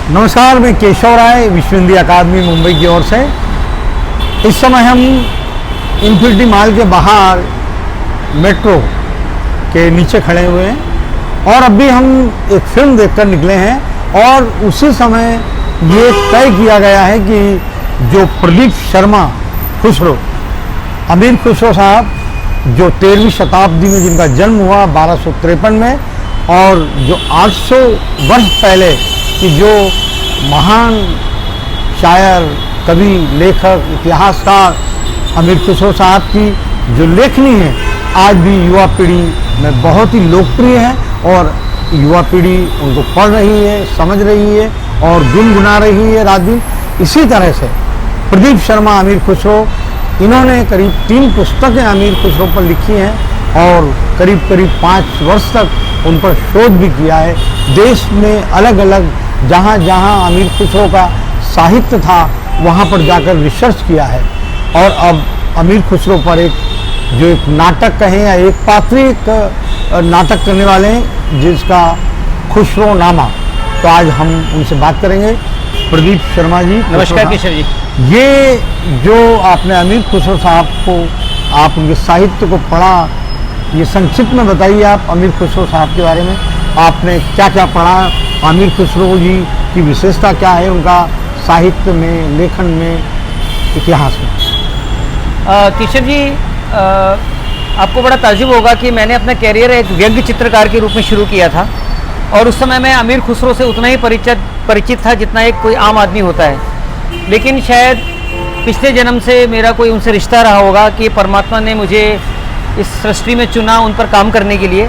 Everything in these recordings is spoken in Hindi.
नमस्कार, मैं केशव राय विश्व हिंदी अकादमी मुंबई की ओर से। इस समय हम इन्फिनिटी मॉल के बाहर मेट्रो के नीचे खड़े हुए हैं और अभी हम एक फिल्म देखकर निकले हैं और उसी समय ये तय किया गया है कि जो प्रदीप शर्मा खुसरो, अमीर खुसरो साहब, जो 13वीं शताब्दी में जिनका जन्म हुआ 1253 में, और जो 800 वर्ष पहले कि जो महान शायर, कवि, लेखक, इतिहासकार अमीर खुसरो साहब की जो लेखनी है आज भी युवा पीढ़ी में बहुत ही लोकप्रिय है और युवा पीढ़ी उनको पढ़ रही है, समझ रही है और गुनगुना रही है रात दिन। इसी तरह से प्रदीप शर्मा अमीर खुसरो, इन्होंने करीब 3 पुस्तकें अमीर खुसरो पर लिखी हैं और करीब 5 वर्ष तक उन पर शोध भी किया है। देश में अलग अलग जहाँ जहाँ अमीर खुसरो का साहित्य था वहाँ पर जाकर रिसर्च किया है और अब अमीर खुसरो पर एक नाटक कहें या एक पात्रिक नाटक करने वाले हैं जिसका खुसरो नामा। तो आज हम उनसे बात करेंगे। प्रदीप शर्मा जी, नमस्कार केशव जी। ये जो आपने अमीर खुसरो साहब को, आप उनके साहित्य को पढ़ा, ये संक्षिप्त में बताइए आप अमीर खुसरो साहब के बारे में। आपने क्या क्या पढ़ा, अमीर खुसरो जी की विशेषता क्या है, उनका साहित्य में, लेखन में, इतिहास में। केशव जी, आपको बड़ा ताज्जुब होगा कि मैंने अपना कैरियर एक व्यंग्य चित्रकार के रूप में शुरू किया था और उस समय मैं अमीर खुसरो से उतना ही परिचित था जितना एक कोई आम आदमी होता है। लेकिन शायद पिछले जन्म से मेरा कोई उनसे रिश्ता रहा होगा कि परमात्मा ने मुझे इस सृष्टि में चुना उन पर काम करने के लिए।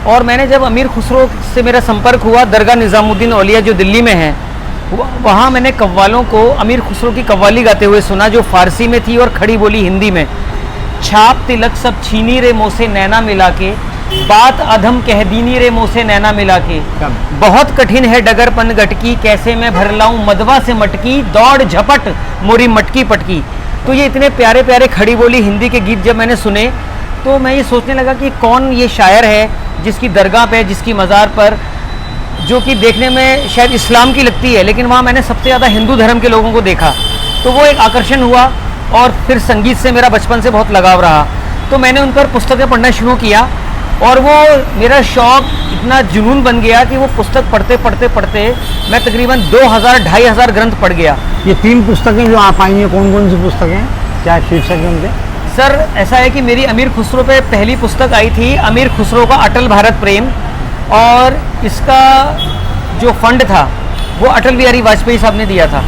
और मैंने जब अमीर खुसरो से मेरा संपर्क हुआ दरगाह निज़ामुद्दीन औलिया जो दिल्ली में है, वहाँ मैंने कव्वालों को अमीर खुसरो की कव्वाली गाते हुए सुना जो फारसी में थी और खड़ी बोली हिंदी में। छाप तिलक सब छीनी रे मोह से नैना मिला के, बात अधम कह दीनी रे मोह से नैना मिला के, बहुत कठिन है डगरपन गटकी, कैसे मैं भर लाऊं मदवा से मटकी, दौड़ झपट मोरी मटकी पटकी। तो ये इतने प्यारे प्यारे खड़ी बोली हिंदी के गीत जब मैंने सुने तो मैं ये सोचने लगा कि कौन ये शायर है जिसकी दरगाह पे, जिसकी मज़ार पर, जो कि देखने में शायद इस्लाम की लगती है लेकिन वहाँ मैंने सबसे ज़्यादा हिंदू धर्म के लोगों को देखा। तो वो एक आकर्षण हुआ और फिर संगीत से मेरा बचपन से बहुत लगाव रहा। तो मैंने उन पर पुस्तकें पढ़ना शुरू किया और वो मेरा शौक़ इतना जुनून बन गया कि वो पुस्तक पढ़ते पढ़ते पढ़ते मैं तकरीबन 2000-2500 ग्रंथ पढ़ गया। ये 3 पुस्तकें जो आप आई हैं, कौन कौन सी पुस्तकें हैं, क्या शीर्षक है उनके? सर, ऐसा है कि मेरी अमीर खुसरो पे पहली पुस्तक आई थी अमीर खुसरो का अटल भारत प्रेम, और इसका जो फंड था वो अटल बिहारी वाजपेयी साहब ने दिया था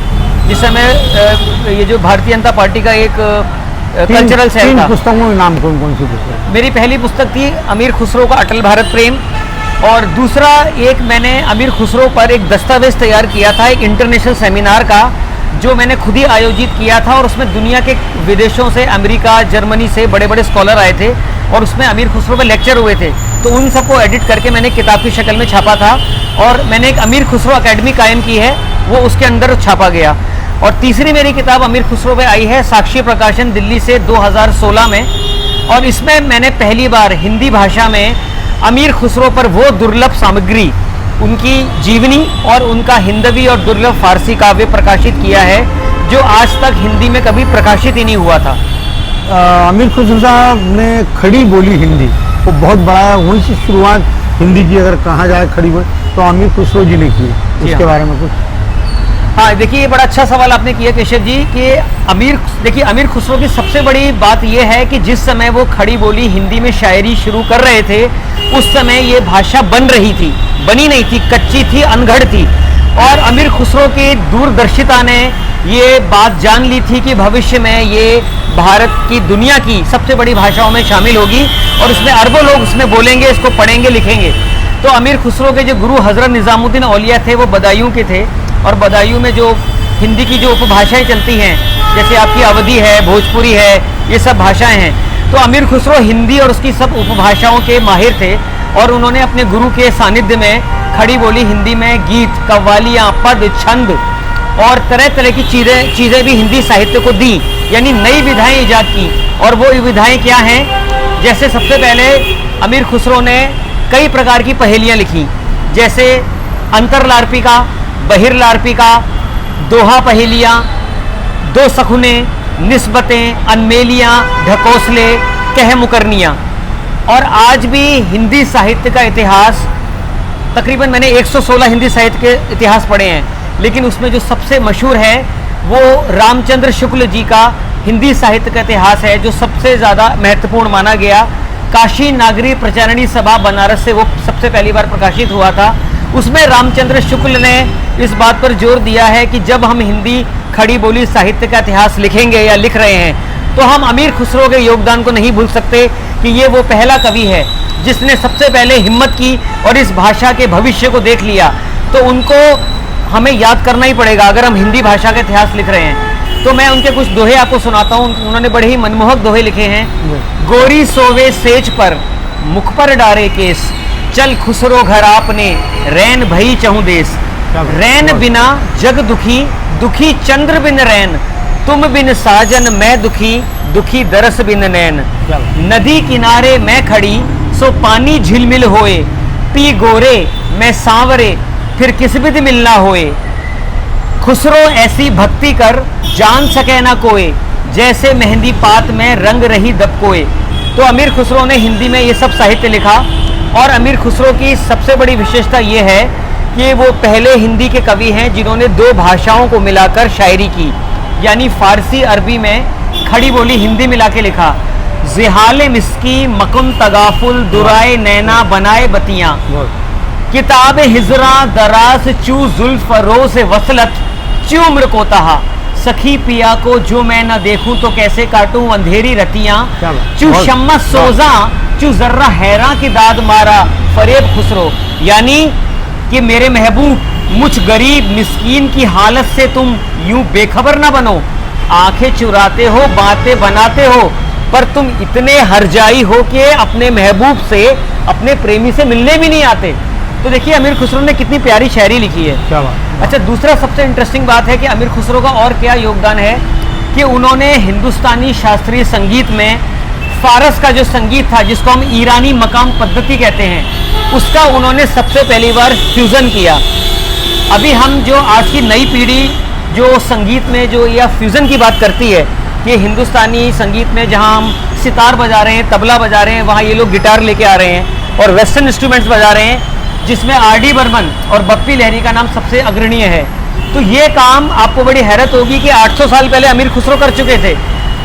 जिस समय ये जो भारतीय जनता पार्टी का एक कल्चरल सेल था। पुस्तकों के नाम कौन कौन सी पुस्तक? मेरी पहली पुस्तक थी अमीर खुसरो का अटल भारत प्रेम और दूसरा एक मैंने अमीर खुसरो पर एक दस्तावेज तैयार किया था, एक इंटरनेशनल सेमिनार का जो मैंने खुद ही आयोजित किया था और उसमें दुनिया के विदेशों से, अमेरिका, जर्मनी से बड़े बड़े स्कॉलर आए थे और उसमें अमीर खुसरो पे लेक्चर हुए थे। तो उन सबको एडिट करके मैंने किताब की शक्ल में छापा था और मैंने एक अमीर खुसरो अकेडमी कायम की है, वो उसके अंदर छापा गया। और तीसरी मेरी किताब अमीर खुसरो पे आई है साक्षी प्रकाशन दिल्ली से 2016 में, और इसमें मैंने पहली बार हिंदी भाषा में अमीर खुसरो पर वो दुर्लभ सामग्री, उनकी जीवनी और उनका हिंदवी और दुर्लभ फारसी काव्य प्रकाशित किया है जो आज तक हिंदी में कभी प्रकाशित ही नहीं हुआ था। अमीर खुसरो साहब ने खड़ी बोली हिंदी को बहुत बढ़ाया, वहीं से शुरुआत हिंदी की अगर कहा जाए खड़ी बोली तो अमीर खुसरो जी ने की। इसके बारे में कुछ? हाँ, देखिए ये बड़ा अच्छा सवाल आपने किया केशव जी कि अमीर खुसरो की सबसे बड़ी बात यह है कि जिस समय वो खड़ी बोली हिंदी में शायरी शुरू कर रहे थे उस समय ये भाषा बन रही थी, बनी नहीं थी, कच्ची थी, अनघड़ थी। और अमीर खुसरो की दूरदर्शिता ने ये बात जान ली थी कि भविष्य में ये भारत की, दुनिया की सबसे बड़ी भाषाओं में शामिल होगी और इसमें अरबों लोग उसमें बोलेंगे, इसको पढ़ेंगे, लिखेंगे। तो अमीर खुसरो के जो गुरु हजरत निज़ामुद्दीन औलिया थे वो बदायूं के थे और बदायूं में जो हिंदी की जो उपभाषाएं चलती हैं, जैसे आपकी अवधी है, भोजपुरी है, ये सब भाषाएं हैं। तो अमीर खुसरो हिंदी और उसकी सब उपभाषाओं के माहिर थे और उन्होंने अपने गुरु के सानिध्य में खड़ी बोली हिंदी में गीत, कव्वालियाँ, पद, छंद और तरह तरह की चीज़ें भी हिंदी साहित्य को दी, यानी नई विधाएं ईजाद की। और वो विधाएं क्या हैं? जैसे सबसे पहले अमीर खुसरो ने कई प्रकार की पहेलियाँ लिखी, जैसे अंतरलार्पिका, बहिर्लार्पिका, दोहा पहेलियाँ, दो सखुने, निस्बतें, अनमेलियाँ, ढकोसले, कह मुकरनियाँ। और आज भी हिंदी साहित्य का इतिहास, तकरीबन मैंने 116 हिंदी साहित्य के इतिहास पढ़े हैं, लेकिन उसमें जो सबसे मशहूर है वो रामचंद्र शुक्ल जी का हिंदी साहित्य का इतिहास है, जो सबसे ज़्यादा महत्वपूर्ण माना गया। काशी नागरी प्रचारणी सभा बनारस से वो सबसे पहली बार प्रकाशित हुआ था। उसमें रामचंद्र शुक्ल ने इस बात पर जोर दिया है कि जब हम हिंदी खड़ी बोली साहित्य का इतिहास लिखेंगे या लिख रहे हैं तो हम अमीर खुसरो के योगदान को नहीं भूल सकते कि ये वो पहला कवि है जिसने सबसे पहले हिम्मत की और इस भाषा के भविष्य को देख लिया। तो उनको हमें याद करना ही पड़ेगा अगर हम हिंदी भाषा का इतिहास लिख रहे हैं। तो मैं उनके कुछ दोहे आपको सुनाता हूँ। उन्होंने बड़े ही मनमोहक दोहे लिखे हैं। गोरी सोवे सेज पर, मुख पर डारे केस, चल खुसरो घर आपने, रैन भई चहु देश। रैन बिना जग दुखी, दुखी चंद्र बिन रैन, तुम बिन साजन मैं दुखी, दुखी दरस बिन नैन। नदी किनारे मैं खड़ी, सो पानी झिलमिल होए, पी गोरे मैं सांवरे, फिर किस बिद मिलना होए। खुसरो ऐसी भक्ति कर, जान सके ना कोई, जैसे मेहंदी पात में रंग रही दबकोए। तो अमीर खुसरो ने हिंदी में ये सब साहित्य लिखा। और अमीर खुसरो की सबसे बड़ी विशेषता ये है कि वो पहले हिंदी के कवि हैं जिन्होंने दो भाषाओं को मिलाकर शायरी की, यानी फारसी अरबी में खड़ी बोली हिंदी मिला के लिखा। जिहाले मिस्की मकुन तगाफुल दुराए नैना बनाए बतियाँ, किताब हिजरा दराज चू जुल्फ रोज वसलत च्यू उम्र को तहा, सखी पिया को जो मैं न देखूं तो कैसे काटूं अंधेरी रतियां, चू शम्मा सोजा चू जर्रा हैरां की दाद मारा फरेब खुसरो। यानी कि मेरे महबूब, मुझ गरीब मिस्कीन की हालत से तुम यूं बेखबर ना बनो। आंखें चुराते हो, बातें बनाते हो, पर तुम इतने हरजाई हो कि अपने महबूब से, अपने प्रेमी से मिलने भी नहीं आते। तो देखिए अमीर खुसरो ने कितनी प्यारी शायरी लिखी है। क्या बात। अच्छा, दूसरा सबसे इंटरेस्टिंग बात है कि अमीर खुसरो का और क्या योगदान है कि उन्होंने हिंदुस्तानी शास्त्रीय संगीत में फारस का जो संगीत था, जिसको हम ईरानी मकाम पद्धति कहते हैं, उसका उन्होंने सबसे पहली बार फ्यूज़न किया। अभी हम जो आज की नई पीढ़ी जो संगीत में जो या फ्यूज़न की बात करती है, कि हिंदुस्तानी संगीत में जहाँ हम सितार बजा रहे हैं, तबला बजा रहे हैं, वहाँ ये लोग गिटार लेके आ रहे हैं और वेस्टर्न इंस्ट्रूमेंट्स बजा रहे हैं, जिसमें आर.डी. बर्मन और बप्पी लहरी का नाम सबसे अग्रणीय है। तो ये काम आपको बड़ी हैरत होगी कि 800 साल पहले अमीर खुसरो कर चुके थे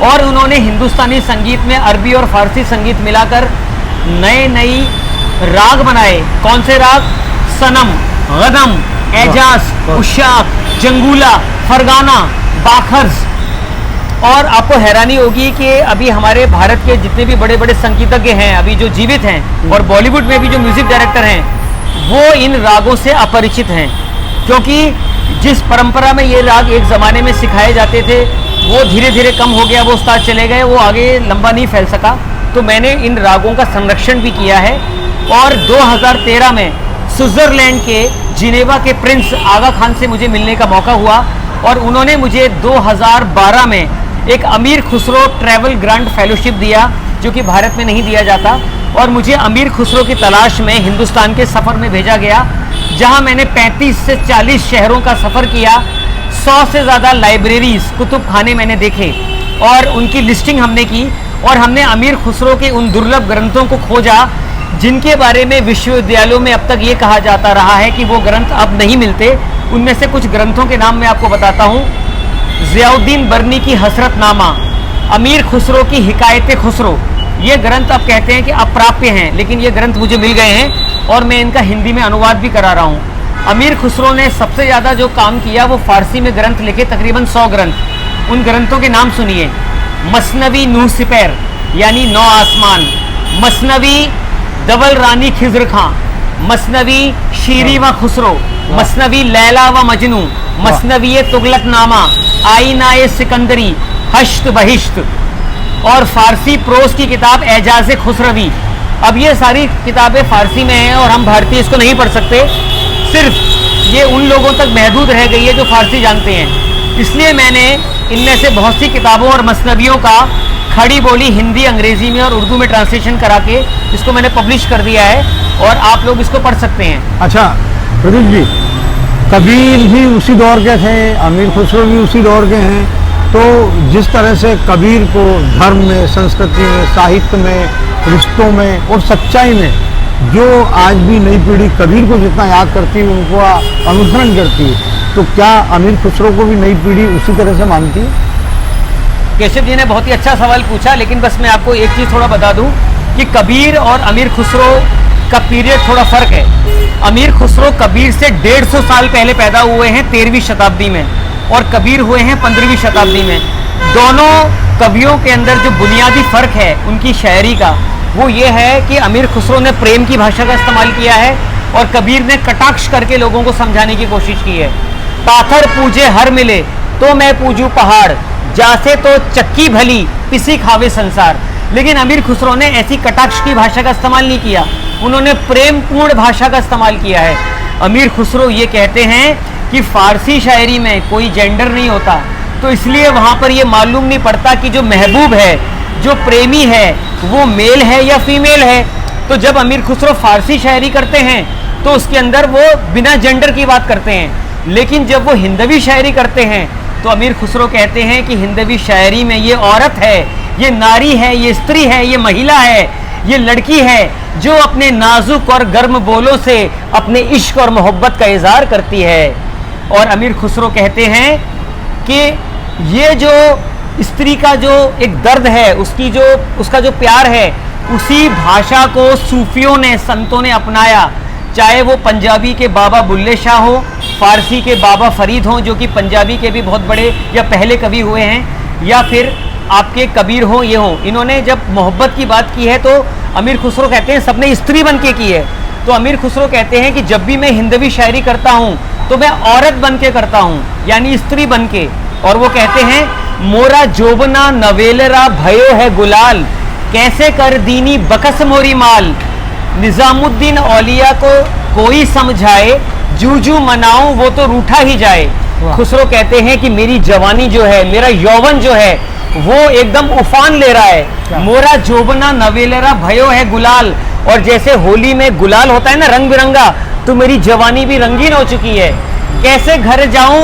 और उन्होंने हिंदुस्तानी संगीत में अरबी और फारसी संगीत मिलाकर नए नई राग बनाए। कौन से राग? सनम, गदम, एजाज, उशाक, जंगूला, फरगाना, बाखर्ज। और आपको हैरानी होगी कि अभी हमारे भारत के जितने भी बड़े बड़े संगीतज्ञ हैं अभी जो जीवित हैं, और बॉलीवुड में भी जो म्यूजिक डायरेक्टर हैं, वो इन रागों से अपरिचित हैं, क्योंकि जिस परंपरा में ये राग एक ज़माने में सिखाए जाते थे वो धीरे धीरे कम हो गया, वो उस्ताद चले गए, वो आगे लंबा नहीं फैल सका। तो मैंने इन रागों का संरक्षण भी किया है। और 2013 में स्विट्ज़रलैंड के जिनेवा के प्रिंस आगा खान से मुझे मिलने का मौका हुआ और उन्होंने मुझे 2012 में एक अमीर खुसरो ट्रैवल ग्रांट फेलोशिप दिया, जो कि भारत में नहीं दिया जाता। और मुझे अमीर खुसरो की तलाश में हिंदुस्तान के सफ़र में भेजा गया, जहां मैंने 35 से 40 शहरों का सफ़र किया। 100 से ज़्यादा लाइब्रेरीज, कुतुब खाने मैंने देखे और उनकी लिस्टिंग हमने की। और हमने अमीर खुसरो के उन दुर्लभ ग्रंथों को खोजा जिनके बारे में विश्वविद्यालयों में अब तक ये कहा जाता रहा है कि वो ग्रंथ अब नहीं मिलते। उनमें से कुछ ग्रंथों के नाम मैं आपको बताता हूँ। ज़ियाउद्दीन बर्नी की हसरतनामा, अमीर खुसरो की हिकायत खुसरो। ये ग्रंथ अब कहते हैं कि अप्राप्य हैं, लेकिन ये ग्रंथ मुझे मिल गए हैं और मैं इनका हिंदी में अनुवाद भी करा रहा हूँ। अमीर खुसरो ने सबसे ज़्यादा जो काम किया वो फारसी में ग्रंथ लिखे, तकरीबन 100 ग्रंथ। उन ग्रंथों के नाम सुनिए। मसनवी नूह सिपैर यानी 9 आसमान, मसनवी दवल रानी खिज़्र खां, मसनवी शीरी व खुसरो, मसनवी लैला व मजनू, मसनवी तुगलकनामा, आईनाए सिकंदरी, हश्त बहिश्त, और फारसी प्रोस की किताब एजाज़े खुसरवी। अब ये सारी किताबें फारसी में हैं और हम भारतीय इसको नहीं पढ़ सकते, सिर्फ ये उन लोगों तक महदूद रह गई है जो फारसी जानते हैं। इसलिए मैंने इनमें से बहुत सी किताबों और मसनवियों का खड़ी बोली हिंदी, अंग्रेजी में और उर्दू में ट्रांसलेशन करा के इसको मैंने पब्लिश कर दिया है और आप लोग इसको पढ़ सकते हैं। अच्छा प्रदीप जी, कबीर भी उसी दौर के थे, अमीर खुसरो भी उसी दौर के हैं। तो जिस तरह से कबीर को धर्म में, संस्कृति में, साहित्य में, रिश्तों में और सच्चाई में जो आज भी नई पीढ़ी कबीर को जितना याद करती है, उनको अनुसरण करती है, तो क्या अमीर खुसरो को भी नई पीढ़ी उसी तरह से मानती है? केशव जी ने बहुत ही अच्छा सवाल पूछा, लेकिन बस मैं आपको एक चीज़ थोड़ा बता दूं कि कबीर और अमीर खुसरो का पीरियड थोड़ा फर्क है। अमीर खुसरो कबीर से 150 साल पहले पैदा हुए हैं 13वीं शताब्दी में, और कबीर हुए हैं 15वीं शताब्दी में। दोनों कवियों के अंदर जो बुनियादी फर्क है उनकी शायरी का, वो ये है कि अमीर खुसरो ने प्रेम की भाषा का इस्तेमाल किया है और कबीर ने कटाक्ष करके लोगों को समझाने की कोशिश की है। पाथर पूजे हर मिले तो मैं पूजू पहाड़, जासे तो चक्की भली पिसी खावे संसार। लेकिन अमीर खुसरो ने ऐसी कटाक्ष की भाषा का इस्तेमाल नहीं किया, उन्होंने प्रेमपूर्ण भाषा का इस्तेमाल किया है। अमीर खुसरो ये कहते हैं कि फारसी शायरी में कोई जेंडर नहीं होता, तो इसलिए वहाँ पर ये मालूम नहीं पड़ता कि जो महबूब है, जो प्रेमी है, वो मेल है या फीमेल है। तो जब अमीर खुसरो फारसी शायरी करते हैं तो उसके अंदर वो बिना जेंडर की बात करते हैं, लेकिन जब वो हिंदवी शायरी करते हैं तो अमीर खुसरो कहते हैं कि हिंदवी शायरी में ये औरत है, ये नारी है, ये स्त्री है, ये महिला है, ये लड़की है जो अपने नाजुक और गर्म बोलों से अपने इश्क और मोहब्बत का इजहार करती है। और अमीर खुसरो कहते हैं कि ये जो स्त्री का जो एक दर्द है, उसका जो प्यार है, उसी भाषा को सूफियों ने, संतों ने अपनाया। चाहे वो पंजाबी के बाबा बुल्ले शाह हो, फारसी के बाबा फरीद हों जो कि पंजाबी के भी बहुत बड़े या पहले कवि हुए हैं, या फिर आपके कबीर हो, ये हो। इन्होंने जब मोहब्बत की बात की है तो अमीर खुसरो कहते हैं सबने स्त्री बन के की है। तो अमीर खुसरो कहते हैं कि जब भी मैं हिंदवी शायरी करता हूँ तो मैं औरत बन के करता हूँ, यानी स्त्री बन के। और वो कहते हैं मोरा जोबना नवेलरा भयो है गुलाल, कैसे कर दीनी बकस मोरी माल, निजामुद्दीन औलिया को कोई समझाए, जूजू मनाऊं वो तो रूठा ही जाए। खुसरो कहते हैं कि मेरी जवानी जो है, मेरा यौवन जो है, वो एकदम उफान ले रहा है। मोरा जोबना नवेलरा भयो है गुलाल, और जैसे होली में गुलाल होता है ना रंग बिरंगा, तो मेरी जवानी भी रंगीन हो चुकी है। कैसे घर जाऊं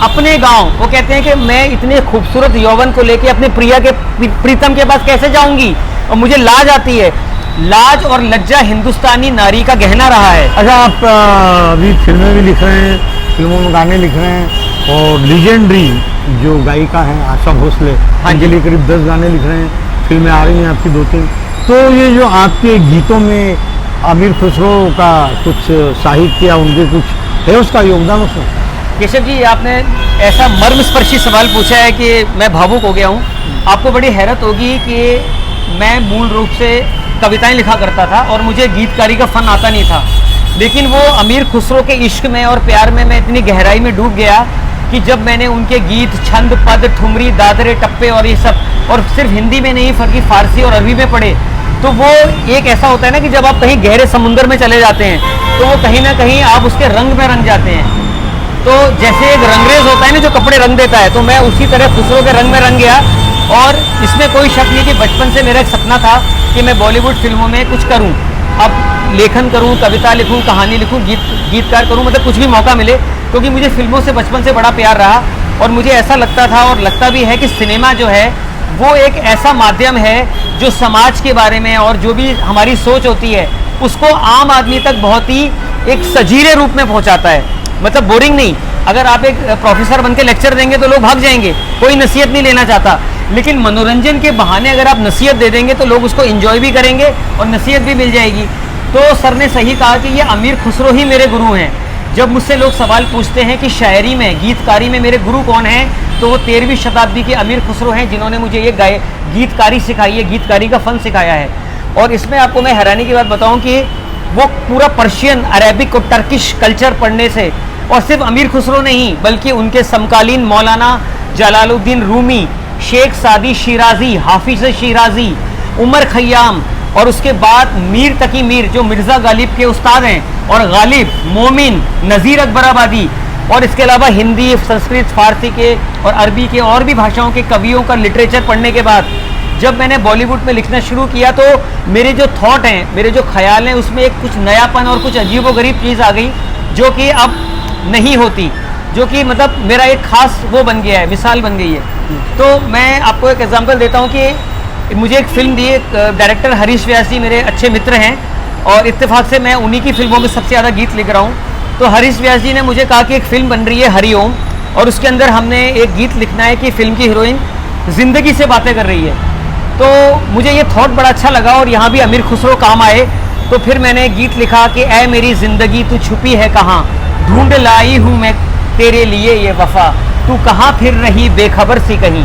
अपने गांव, वो कहते हैं कि मैं इतने खूबसूरत यौवन को लेके अपने प्रीतम के पास कैसे जाऊंगी, और मुझे लाज आती है। लाज और लज्जा हिंदुस्तानी नारी का गहना रहा है। अच्छा, आप अभी फिल्में भी लिख रहे हैं, फिल्मों में गाने लिख रहे हैं, और लीजेंडरी जो गायिका हैं आशा भोसले, इनके लिए करीब 10 गाने लिख रहे हैं, फिल्में आ रही हैं आपकी 2-3। तो ये जो आपके गीतों में अमीर खुसरो का कुछ साहित्य या उनके कुछ है उसका योगदान उसमें? केशव जी, आपने ऐसा मर्मस्पर्शी सवाल पूछा है कि मैं भावुक हो गया हूँ। आपको बड़ी हैरत होगी कि मैं मूल रूप से कविताएं लिखा करता था और मुझे गीतकारी का फन आता नहीं था, लेकिन वो अमीर खुसरो के इश्क में और प्यार में मैं इतनी गहराई में डूब गया कि जब मैंने उनके गीत, छंद, पद, ठुमरी, दादरे, टप्पे और ये सब, और सिर्फ हिंदी में नहीं बल्कि फारसी और अरबी में पढ़े, तो वो एक ऐसा होता है ना कि जब आप कहीं गहरे समुंदर में चले जाते हैं तो वो कहीं ना कहीं आप उसके रंग में रंग जाते हैं। तो जैसे एक रंगरेज होता है ना जो कपड़े रंग देता है, तो मैं उसी तरह खुसरो के रंग में रंग गया। और इसमें कोई शक नहीं कि बचपन से मेरा एक सपना था कि मैं बॉलीवुड फिल्मों में कुछ करूं, अब लेखन करूं, कविता लिखूं, कहानी लिखूं, गीतकार करूं, मतलब कुछ भी मौका मिले, क्योंकि मुझे फिल्मों से बचपन से बड़ा प्यार रहा। और मुझे ऐसा लगता था और लगता भी है कि सिनेमा जो है वो एक ऐसा माध्यम है जो समाज के बारे में और जो भी हमारी सोच होती है उसको आम आदमी तक बहुत ही एक सजीले रूप में पहुंचाता है। मतलब बोरिंग नहीं, अगर आप एक प्रोफेसर बन के लेक्चर देंगे तो लोग भाग जाएंगे, कोई नसीहत नहीं लेना चाहता, लेकिन मनोरंजन के बहाने अगर आप नसीहत दे देंगे तो लोग उसको एंजॉय भी करेंगे और नसीहत भी मिल जाएगी। तो सर ने सही कहा कि ये अमीर खुसरो ही मेरे गुरु हैं। जब मुझसे लोग सवाल पूछते हैं कि शायरी में, गीतकारी में मेरे गुरु कौन हैं, तो वो 13वीं शताब्दी के अमीर खुसरो हैं जिन्होंने मुझे ये गीतकारी सिखाई है, गीतकारी का फन सिखाया है। और इसमें आपको मैं हैरानी की बात बताऊं कि वो पूरा पर्शियन, अरेबिक और टर्किश कल्चर पढ़ने से, और सिर्फ अमीर खुसरो नहीं बल्कि उनके समकालीन मौलाना जलालुद्दीन रूमी, शेख सादी शिराजी, हाफिज शिराजी, उमर खय्याम, और उसके बाद मीर तकी मीर जो मिर्ज़ा गालिब के उस्ताद हैं, और गालिब, मोमिन, नज़ीर अकबराबादी, और इसके अलावा हिंदी, संस्कृत, फारसी के और अरबी के और भी भाषाओं के कवियों का लिटरेचर पढ़ने के बाद जब मैंने बॉलीवुड में लिखना शुरू किया तो मेरे जो थॉट हैं, मेरे जो ख्याल हैं, उसमें एक कुछ नयापन और कुछ अजीबोगरीब चीज़ आ गई जो कि अब नहीं होती, जो कि मतलब मेरा एक खास वो बन गया है, मिसाल बन गई है। तो मैं आपको एक एग्जांपल देता हूँ कि मुझे एक फिल्म दी, डायरेक्टर हरीश व्यास जी मेरे अच्छे मित्र हैं और इत्तेफाक से मैं उन्हीं की फिल्मों में सबसे ज़्यादा गीत लिख रहा हूँ। तो हरीश व्यास जी ने मुझे कहा कि एक फिल्म बन रही है हरिओम, और उसके अंदर हमने एक गीत लिखना है कि फिल्म की हीरोइन ज़िंदगी से बातें कर रही है। तो मुझे ये थॉट बड़ा अच्छा लगा और यहाँ भी अमीर खुसरो काम आए। तो फिर मैंने एक गीत लिखा कि ऐ मेरी ज़िंदगी तू छुपी है कहाँ, ढूंढ लाई हूँ मैं तेरे लिए ये वफा, तू कहाँ फिर रही बेखबर सी कहीं।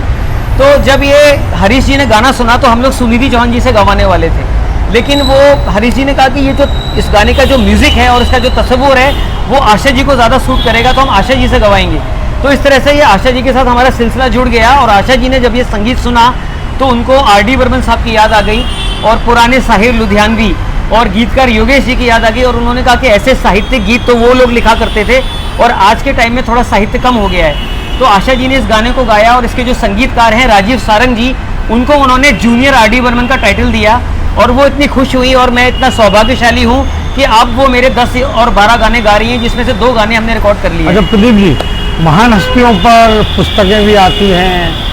तो जब ये हरीश जी ने गाना सुना तो हम लोग सुनिधि चौहान जी से गवाने वाले थे, लेकिन वो हरीश जी ने कहा कि ये जो इस गाने का जो म्यूज़िक है और इसका जो तस्वुर है वो आशा जी को ज़्यादा सूट करेगा, तो हम आशा जी से गवाएंगे। तो इस तरह से ये आशा जी के साथ हमारा सिलसिला जुड़ गया और आशा जी ने जब ये संगीत सुना तो उनको R.D. बर्मन साहब की याद आ गई और पुराने साहिर लुधियानवी और गीतकार योगेश जी की याद आ गई, और उन्होंने कहा कि ऐसे साहित्यिक गीत तो वो लोग लिखा करते थे और आज के टाइम में थोड़ा साहित्य कम हो गया है। तो आशा जी ने इस गाने को गाया और इसके जो संगीतकार हैं राजीव सारंग जी, उनको उन्होंने जूनियर R.D. बर्मन का टाइटल दिया और वो इतनी खुश हुई और मैं इतना सौभाग्यशाली हूँ कि अब वो मेरे 10 और 12 गाने गा रही हैं, जिसमें से 2 गाने हमने रिकॉर्ड कर लिए। अच्छा प्रदीप जी, महान हस्तियों पर पुस्तकें भी आती हैं,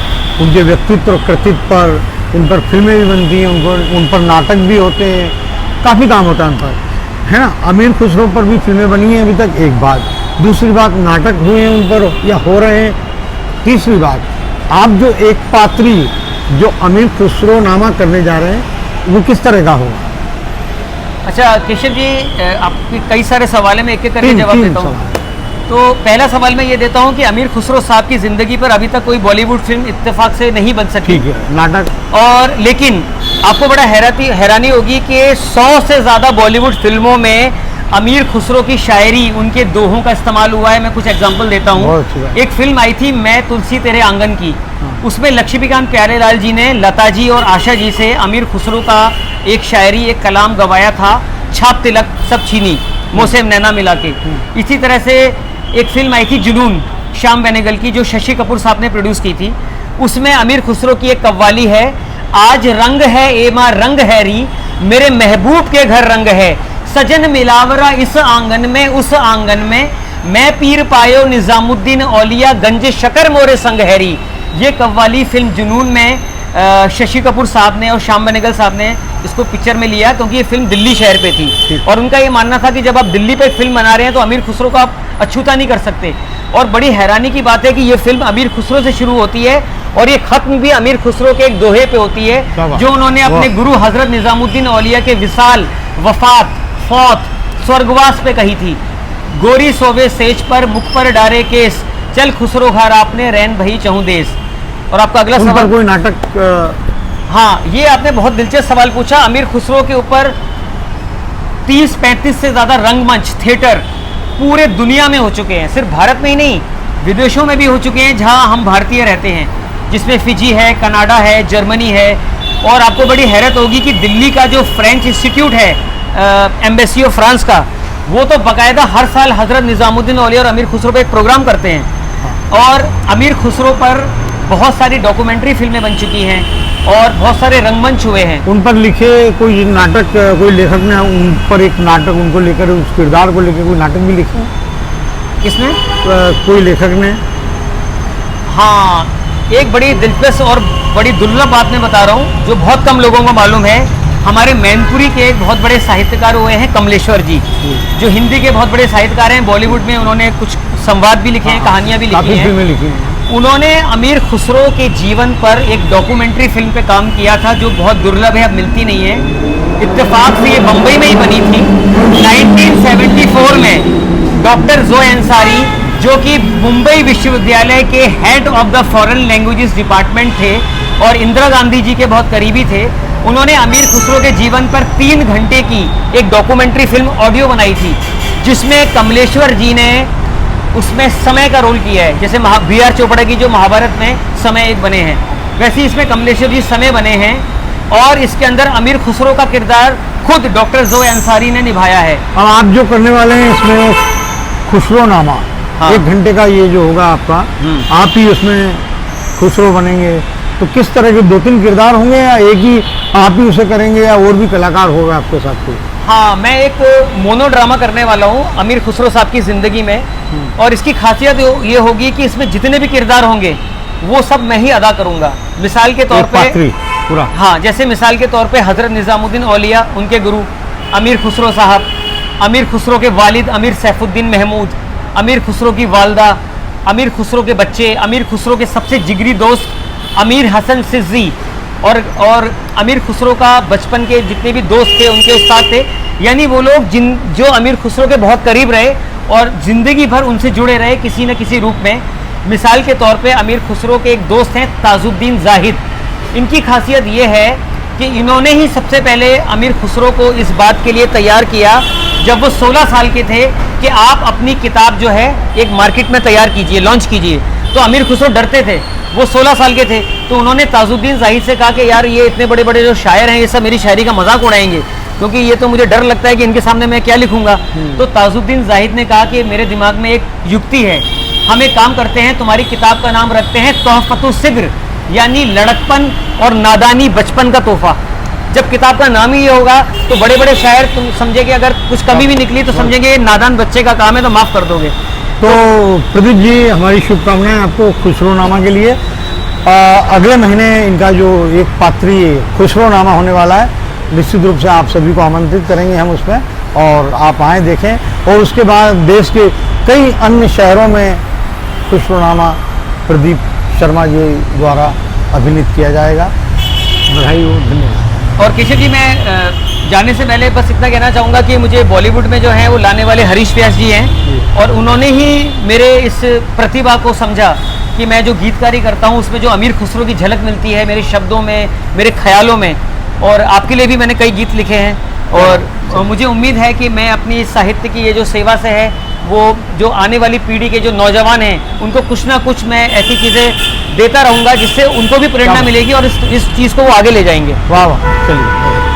उनके व्यक्तित्व और कृतित्व पर, उन पर फिल्में भी बनती हैं, उन पर नाटक भी होते हैं, काफ़ी काम होता है उन पर, है ना। अमीर खुसरो पर भी फिल्में बनी हैं अभी तक, एक बात। दूसरी बात, नाटक हुए हैं उन पर या हो रहे हैं। तीसरी बात, आप जो एक पात्री जो अमीर खुसरो नामा करने जा रहे हैं वो किस तरह का होगा? अच्छा केशव जी, आपके कई सारे सवाल हैं, मैं एक एक करके जवाब देता हूँ। तो पहला सवाल मैं ये देता हूँ कि अमीर खुसरो साहब की ज़िंदगी पर अभी तक कोई बॉलीवुड फिल्म इत्तेफाक से नहीं बन सकी। ठीक है, नाटक। और लेकिन आपको बड़ा हैरानी होगी कि 100 से ज़्यादा बॉलीवुड फिल्मों में अमीर खुसरो की शायरी, उनके दोहों का इस्तेमाल हुआ है। मैं कुछ एग्जांपल देता हूँ। एक फिल्म आई थी मैं तुलसी तेरे आंगन की, उसमें लक्ष्मीकांत प्यारेलाल जी ने लता जी और आशा जी से अमीर खुसरो का एक शायरी, एक कलाम गवाया था, छाप तिलक सब छीनी मोसे नैना मिला के। इसी तरह से एक फिल्म आई थी जुनून, श्याम बेनेगल की, जो शशि कपूर साहब ने प्रोड्यूस की थी। उसमें अमीर खुसरो की एक कव्वाली है, आज रंग है एमा रंग है री, मेरे महबूब के घर रंग है, सजन मिलावरा इस आंगन में उस आंगन में, मैं पीर पायो निजामुद्दीन औलिया गंज शकर मोरे संग हैरी। ये कव्वाली फिल्म जुनून में शशि कपूर साहब ने और श्याम बेनेगल साहब ने इसको पिक्चर में लिया, क्योंकि ये फिल्म दिल्ली शहर पे थी और उनका ये मानना था कि जब आप दिल्ली पे फिल्म बना रहे हैं तो अमीर खुसरो को आप अछूता नहीं कर सकते। और बड़ी हैरानी की बात है कि ये फिल्म अमीर खुसरो से शुरू होती है और ये खत्म भी अमीर खुसरो के एक दोहे पे होती है, जो उन्होंने अपने गुरु हजरत निजामुद्दीन औलिया के विसाल, वफात, फौत, स्वर्गवास पे कही थी। गोरी सोवे सेज पर मुख पर डारे केस, चल खुसरो घर आपने रैन भई चहु देश। और आपका अगला सवाल, कोई नाटक? हाँ, ये आपने बहुत दिलचस्प सवाल पूछा। अमीर खुसरो के ऊपर 30-35 से ज़्यादा रंगमंच, थिएटर पूरे दुनिया में हो चुके हैं, सिर्फ भारत में ही नहीं विदेशों में भी हो चुके हैं जहाँ हम भारतीय रहते हैं, जिसमें फिजी है, कनाडा है, जर्मनी है। और आपको बड़ी हैरत होगी कि दिल्ली का जो फ्रेंच इंस्टीट्यूट है, एम्बेसी ऑफ फ्रांस का, वो तो बाकायदा हर साल हजरत निजामुद्दीन औलिया और अमीर खुसरो पे एक प्रोग्राम करते हैं। और अमीर खुसरो पर बहुत सारी डॉक्यूमेंट्री फिल्में बन चुकी हैं और बहुत सारे रंगमंच हुए हैं। उन पर लिखे कोई नाटक, कोई लेखक ने उन पर एक नाटक, उनको लेकर, उस किरदार को लेकर कोई नाटक भी लिखा? किसने? कोई लेखक ने। हाँ, एक बड़ी दिलचस्प और बड़ी दुर्लभ बात मैं बता रहा हूँ जो बहुत कम लोगों को मालूम है। हमारे मैनपुरी के एक बहुत बड़े साहित्यकार हुए हैं कमलेश्वर जी, जो हिंदी के बहुत बड़े साहित्यकार हैं। बॉलीवुड में उन्होंने कुछ संवाद भी लिखे हैं, कहानियाँ भी लिखी हैं। उन्होंने अमीर खुसरो के जीवन पर एक डॉक्यूमेंट्री फिल्म पे काम किया था जो बहुत दुर्लभ है, अब मिलती नहीं है। इत्तेफाक से ये बम्बई में ही बनी थी 1974 में। डॉक्टर जोए अंसारी, जो कि मुंबई विश्वविद्यालय के head of the foreign languages department थे और इंदिरा गांधी जी के बहुत करीबी थे, उन्होंने अमीर खुसरो के जीवन पर 3 घंटे की एक डॉक्यूमेंट्री फिल्म ऑडियो बनाई थी, जिसमें कमलेश्वर जी ने उसमें समय का रोल किया है। जैसे B.R. चोपड़ा की जो महाभारत में समय एक बने हैं, वैसे इसमें कमलेश्वर जी समय बने हैं और इसके अंदर अमीर खुसरो का किरदार खुद डॉक्टर जोए अंसारी ने निभाया है। अब आप जो करने वाले हैं इसमें खुसरो नामा, हाँ। 1 घंटे का ये जो होगा आपका, आप ही उसमें खुसरो बनेंगे, तो किस तरह के 2-3 किरदार होंगे या एक ही आप ही उसे करेंगे या और भी कलाकार होगा आपके साथ कोई? हाँ, मैं एक मोनो ड्रामा करने वाला हूँ अमीर खुसरो साहब की ज़िंदगी में। और इसकी खासियत ये होगी कि इसमें जितने भी किरदार होंगे वो सब मैं ही अदा करूँगा। मिसाल के तौर एक पात्री पे पूरा। हाँ, जैसे मिसाल के तौर पे हज़रत निज़ामुद्दीन औलिया, उनके गुरु अमीर खुसरो साहब, अमीर खुसरो के वालिद अमीर सैफुद्दीन महमूद, अमीर खुसरो की वालदा, अमीर खुसरो के बच्चे, अमीर खुसरो के सबसे जिगरी दोस्त अमीर हसन सिज़्ज़ी, और अमीर खुसरो का बचपन के जितने भी दोस्त थे उनके उस्ताद थे। यानी वो लोग जो अमीर खुसरो के बहुत करीब रहे और ज़िंदगी भर उनसे जुड़े रहे किसी न किसी रूप में। मिसाल के तौर पे अमीर खुसरो के एक दोस्त हैं ताजुद्दीन जाहिद। इनकी खासियत ये है कि इन्होंने ही सबसे पहले अमीर खुसरो को इस बात के लिए तैयार किया जब वो 16 साल के थे कि आप अपनी किताब जो है एक मार्केट में तैयार कीजिए, लॉन्च कीजिए। तो अमीर खुसरो डरते थे, वो 16 साल के थे। तो उन्होंने ताजुद्दीन जाहिद से कहा कि यार ये इतने बड़े बड़े जो शायर हैं ये सब मेरी शायरी का मजाक उड़ाएंगे, क्योंकि ये तो मुझे डर लगता है कि इनके सामने मैं क्या लिखूंगा। तो ताजुद्दीन जाहिद ने कहा कि मेरे दिमाग में एक युक्ति है, हम एक काम करते हैं, तुम्हारी किताब का नाम रखते हैं तोहफतुस सिग्र, यानी लड़कपन और नादानी बचपन का तोहफा। जब किताब का नाम ही ये होगा तो बड़े बड़े शायर तुम समझेंगे, अगर कुछ कमी भी निकली तो समझेंगे ये नादान बच्चे का काम है, तो माफ़ कर दोगे। तो प्रदीप जी, हमारी शुभकामनाएं आपको खुसरोनामा के लिए। अगले महीने इनका जो एक पात्री खुसरोनामा होने वाला है, निश्चित रूप से आप सभी को आमंत्रित करेंगे हम उसमें, और आप आएँ देखें। और उसके बाद देश के कई अन्य शहरों में खुसरोनामा प्रदीप शर्मा जी द्वारा अभिनीत किया जाएगा। बधाई हो, धन्यवाद। और किशोर जी, मैं जाने से पहले बस इतना कहना चाहूँगा कि मुझे बॉलीवुड में जो है वो लाने वाले हरीश व्यास जी हैं, और उन्होंने ही मेरे इस प्रतिभा को समझा कि मैं जो गीतकारी करता हूँ उसमें जो अमीर खुसरो की झलक मिलती है मेरे शब्दों में, मेरे ख्यालों में। और आपके लिए भी मैंने कई गीत लिखे हैं, और मुझे उम्मीद है कि मैं अपनी साहित्य की ये जो सेवा से है, वो जो आने वाली पीढ़ी के जो नौजवान हैं उनको कुछ ना कुछ मैं ऐसी चीज़ें देता रहूँगा जिससे उनको भी प्रेरणा मिलेगी और इस चीज़ को वो आगे ले जाएंगे। वाह वाह, चलिए।